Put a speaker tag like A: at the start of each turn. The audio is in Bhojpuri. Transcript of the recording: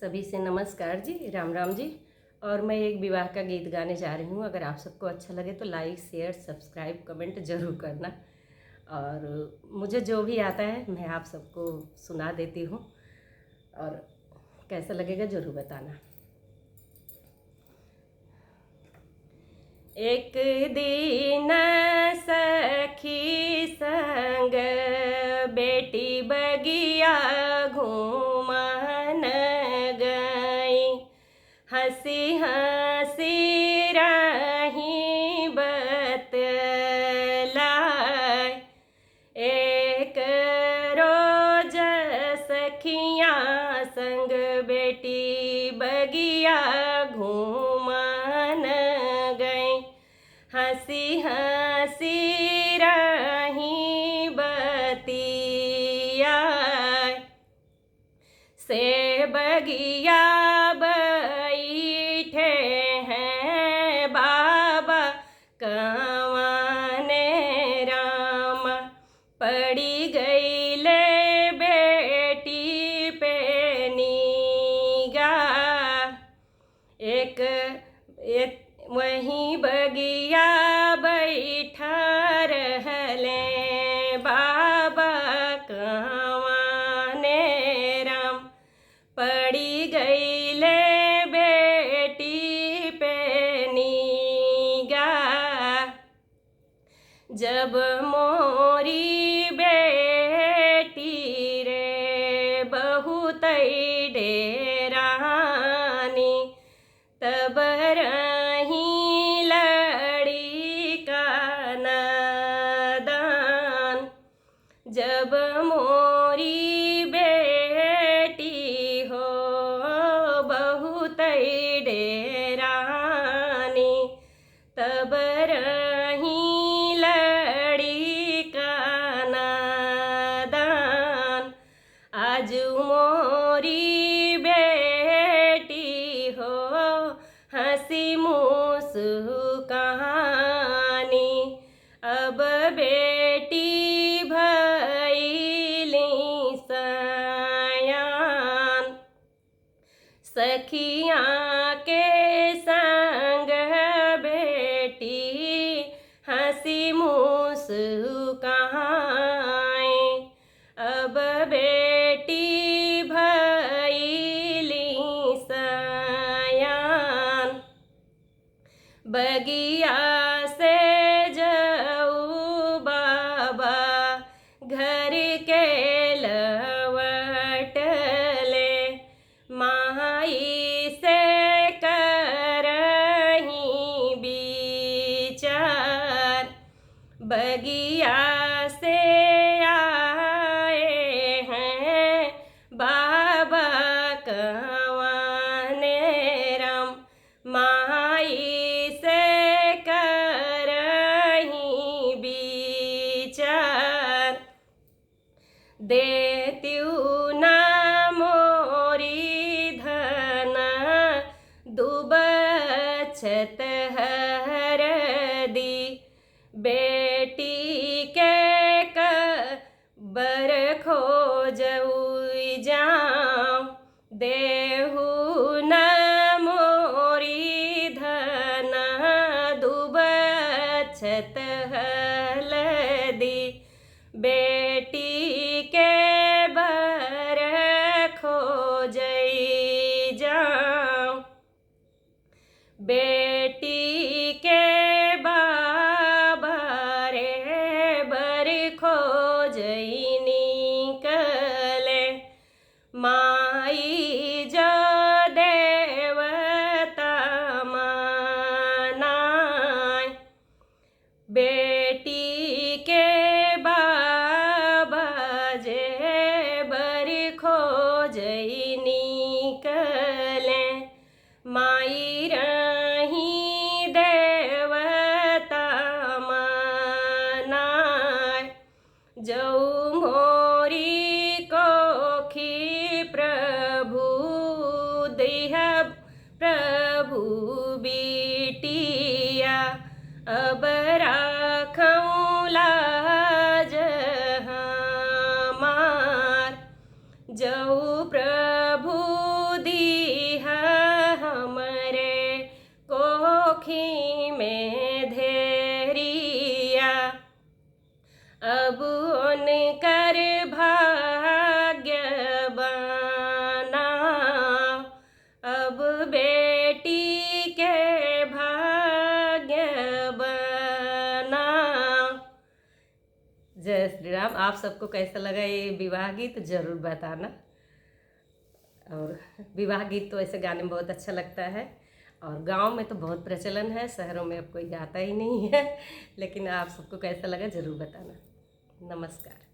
A: सभी से नमस्कार जी, राम राम जी। और मैं एक विवाह का गीत गाने जा रही हूँ। अगर आप सबको अच्छा लगे तो लाइक शेयर सब्सक्राइब कमेंट ज़रूर करना। और मुझे जो भी आता है मैं आप सबको सुना देती हूँ, और कैसा लगेगा ज़रूर बताना। एक दिन सखी संग बेटी बगिया घूमन गई, हंसी हंसी रही बतलाए। एक रोज सखियाँ संग बेटी बगिया घूमन गई, हंसी हंसी रही बतिया। से बगिया बैठे हैं बाबा कवाने राम, पड़ी गई ले बेटी पे निगाह। एक वहीं बगिया बैठा रहले बाबा कवाने राम, पड़ी गई ले बेटी पे निगाह। जब मोरी बेटी रे बहुत डेरानी, तब रही लड़ी का नादान। जब मोरी बेटी हो बहुत डेरानी, तब रही लड़ी का नादान। आज मोरी बेटी हो हंसी मुस्कानी, अब बेटी भइली सयान। सखियाँ के संग बेटी हंसी मुस्काए, अब बेटी भइली सयान। बगिया से जाऊ बाबा घर के लवटले, माई से करही विचार। बगिया से आए हैं बाबा कवाने राम, माई से करही विचार। देत्यू ना मोरी धन दुबच्छत हर दी, बेटी के कबर खोजउई जाऊं। देहु न मोरी धन दुबच्छत हलदी, बेटी के बर खोजई जाऊं। बेटी के बाबा रे बर खोजई निकले, माई जो देवता मानाय। बेटी के बाबा जे बर खोजई निकले, माई रही देवता मानाय। जऊ मोरी कोखी प्रभु दिह प्रभु बिटिया, अब राखऊं लाज हमार। जऊ प्रभु दी अब उनकर भाग्य बना, अब बेटी के भाग्य बना। जय श्री राम। आप सबको कैसा लगा ये विवाह गीत ज़रूर बताना। और विवाह गीत तो ऐसे गाने में बहुत अच्छा लगता है, और गांव में तो बहुत प्रचलन है, शहरों में अब कोई गाता ही नहीं है। लेकिन आप सबको कैसा लगा ज़रूर बताना। नमस्कार।